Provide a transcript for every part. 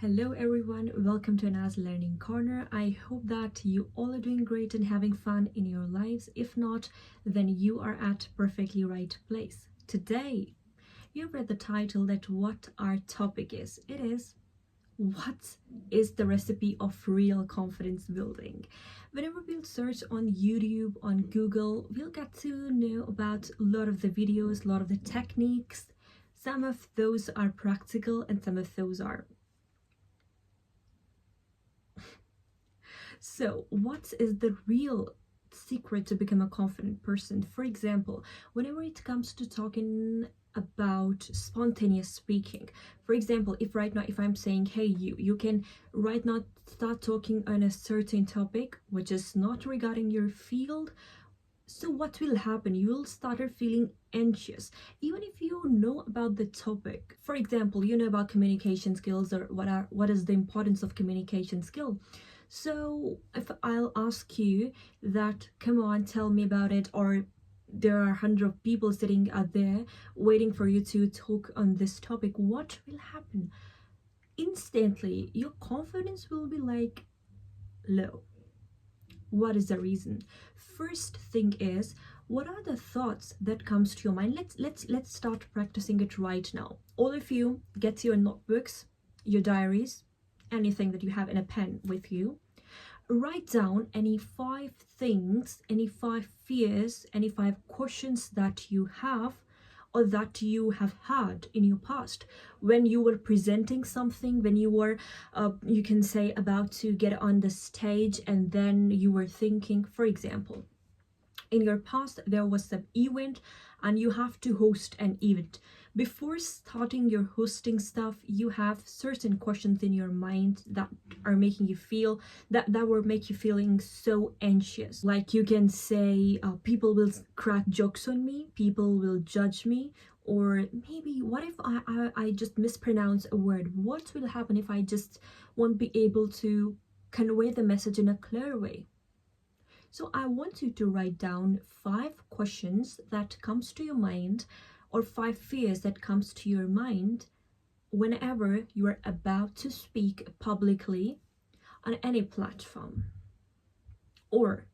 Hello everyone, welcome to Anna's Learning Corner. I hope that you all are doing great and having fun in your lives. If not, then you are at perfectly right place. Today, you've read the title that what our topic is. It is, what is the recipe of real confidence building? Whenever we'll search on YouTube, on Google, we'll get to know about a lot of the videos, a lot of the techniques. Some of those are practical and some of those are. So, what is the real secret to become a confident person? For example, whenever it comes to talking about spontaneous speaking, for example, if right now if I'm saying, hey, you can right now start talking on a certain topic which is not regarding your field. So what will happen? You will start feeling anxious, even if you know about the topic. For example, you know about communication skills, or what is the importance of communication skill. So if I'll ask you that, come on, tell me about it, or there are 100 people sitting out there waiting for you to talk on this topic, what will happen? Instantly, your confidence will be like low. What is the reason? First thing is, what are the thoughts that comes to your mind? Let's start practicing it right now. All of you, get your notebooks, your diaries, anything that you have in a pen with you. Write down any 5 things, any 5 fears, any 5 questions that you have or that you have had in your past when you were presenting something, when you were you can say about to get on the stage, and then you were thinking, for example, in your past there was some event and you have to host an event. Before starting your hosting stuff, you have certain questions in your mind that are making you feel that will make you feeling so anxious. Like you can say, people will crack jokes on me, people will judge me, or maybe what if I just mispronounce a word? What will happen if I just won't be able to convey the message in a clear way? So I want you to write down 5 questions that comes to your mind, or 5 fears that comes to your mind whenever you are about to speak publicly on any platform. Or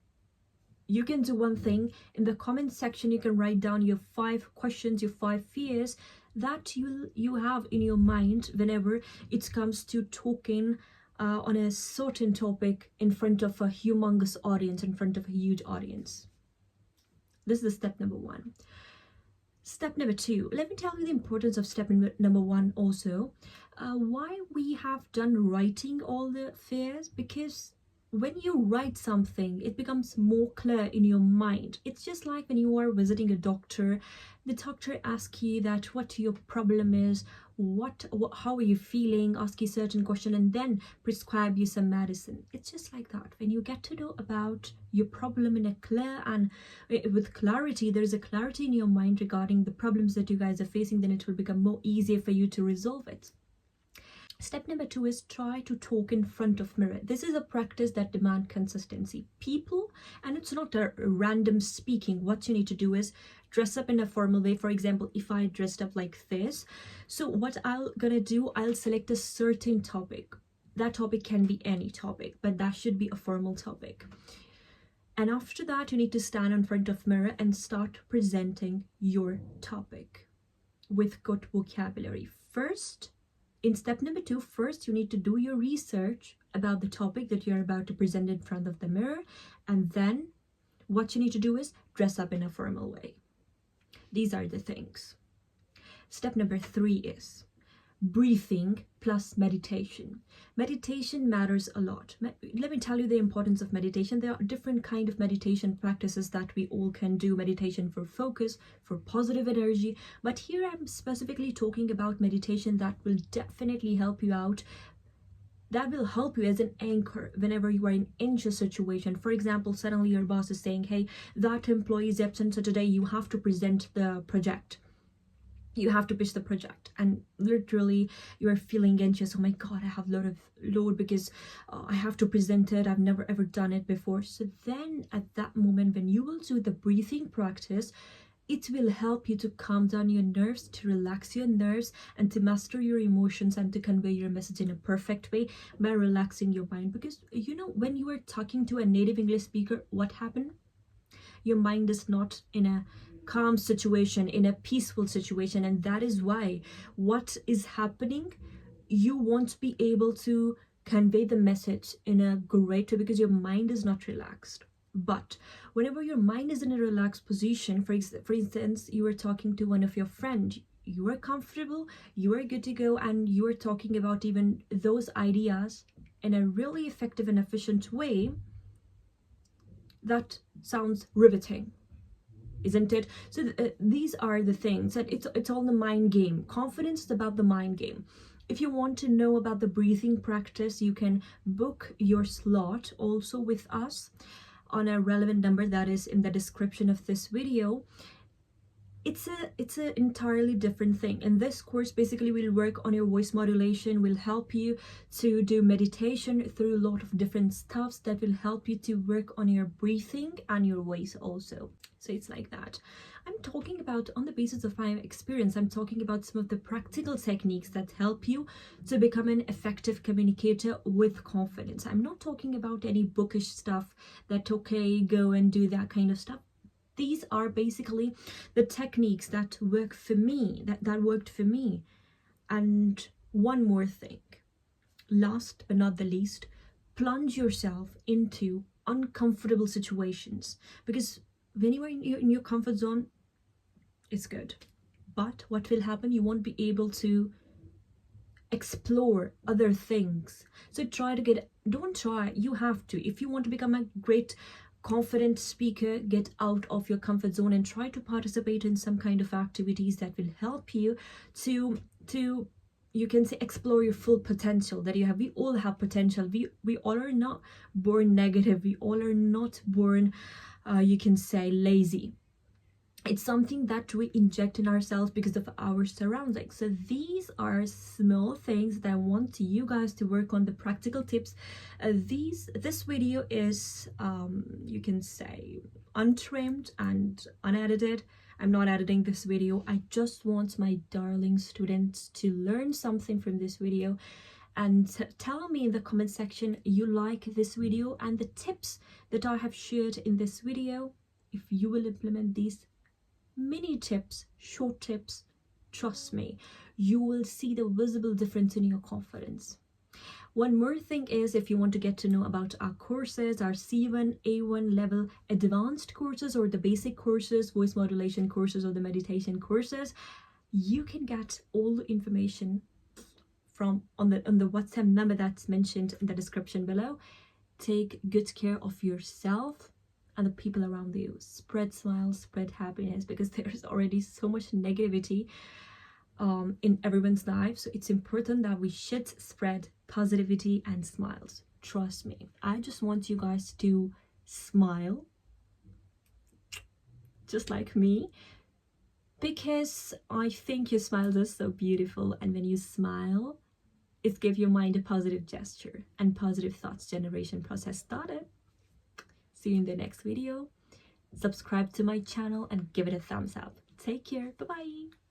you can do one thing, in the comment section you can write down your 5 questions, your 5 fears that you have in your mind whenever it comes to talking on a certain topic in front of a humongous audience, in front of a huge audience. This is step number 1. Step number 2, let me tell you the importance of step number 1 also. Why we have done writing all the fears? Because when you write something, it becomes more clear in your mind. It's just like when you are visiting a doctor, the doctor asks you that what your problem is, how are you feeling, ask you certain question, and then prescribe you some medicine. It's just like that. When you get to know about your problem in a clear and with clarity, there is a clarity in your mind regarding the problems that you guys are facing, then it will become more easier for you to resolve it. Step number 2 is try to talk in front of mirror. This is a practice that demands consistency. People, and it's not a random speaking. What you need to do is dress up in a formal way. For example, if I dressed up like this, so what I'm gonna do, I'll select a certain topic. That topic can be any topic, but that should be a formal topic. And after that, you need to stand in front of mirror and start presenting your topic with good vocabulary. First, in step number 2, first you need to do your research about the topic that you're about to present in front of the mirror, and then what you need to do is dress up in a formal way. These are the things. Step number 3 is breathing plus meditation. Meditation matters a lot. Let me tell you the importance of meditation. There are different kind of meditation practices that we all can do. Meditation for focus, for positive energy, but here I'm specifically talking about meditation that will definitely help you out, that will help you as an anchor whenever you are in anxious situation. For example, suddenly your boss is saying, hey, that employee is absent, so today you have to present the project, you have to pitch the project, and literally you are feeling anxious. Oh my god, I have a lot of load because I have to present it, I've never ever done it before. So then at that moment, when you will do the breathing practice, it will help you to calm down your nerves, to relax your nerves, and to master your emotions and to convey your message in a perfect way by relaxing your mind. Because you know, when you are talking to a native English speaker, what happened? Your mind is not in a calm situation, in a peaceful situation, and that is why what is happening, you won't be able to convey the message in a great way because your mind is not relaxed. But whenever your mind is in a relaxed position, for instance, you are talking to one of your friends, you are comfortable, you are good to go, and you are talking about even those ideas in a really effective and efficient way, that sounds riveting, isn't it? So these are the things that it's all the mind game. Confidence is about the mind game. If you want to know about the breathing practice, you can book your slot also with us on a relevant number that is in the description of this video. It's an entirely different thing. In this course, basically, we'll work on your voice modulation. We'll help you to do meditation through a lot of different stuffs that will help you to work on your breathing and your voice also. So it's like that. I'm talking about, on the basis of my experience, I'm talking about some of the practical techniques that help you to become an effective communicator with confidence. I'm not talking about any bookish stuff that, okay, go and do that kind of stuff. These are basically the techniques that work for me, that worked for me. And one more thing, last but not the least, plunge yourself into uncomfortable situations, because when you are in your comfort zone, it's good. But what will happen? You won't be able to explore other things. So don't try, you have to. If you want to become a great confident speaker, get out of your comfort zone and try to participate in some kind of activities that will help you to you can say explore your full potential that you have. We all have potential. We all are not born negative. We all are not born you can say lazy. It's something that we inject in ourselves because of our surroundings. So these are small things that I want you guys to work on, the practical tips. This video is you can say untrimmed and unedited. I'm not editing this video. I just want my darling students to learn something from this video, and tell me in the comment section you like this video and the tips that I have shared in this video. If you will implement these mini tips, short tips, trust me, you will see the visible difference in your confidence. One more thing is, if you want to get to know about our courses, our C1, A1 level advanced courses, or the basic courses, voice modulation courses, or the meditation courses, you can get all the information from on the WhatsApp number that's mentioned in the description below. Take good care of yourself and the people around you. Spread smiles, spread happiness, because there's already so much negativity in everyone's life. So it's important that we should spread positivity and smiles. Trust me, I just want you guys to smile just like me, because I think your smiles are so beautiful, and when you smile, it gives your mind a positive gesture, and positive thoughts generation process started. See you in the next video. Subscribe to my channel and give it a thumbs up. Take care. Bye bye.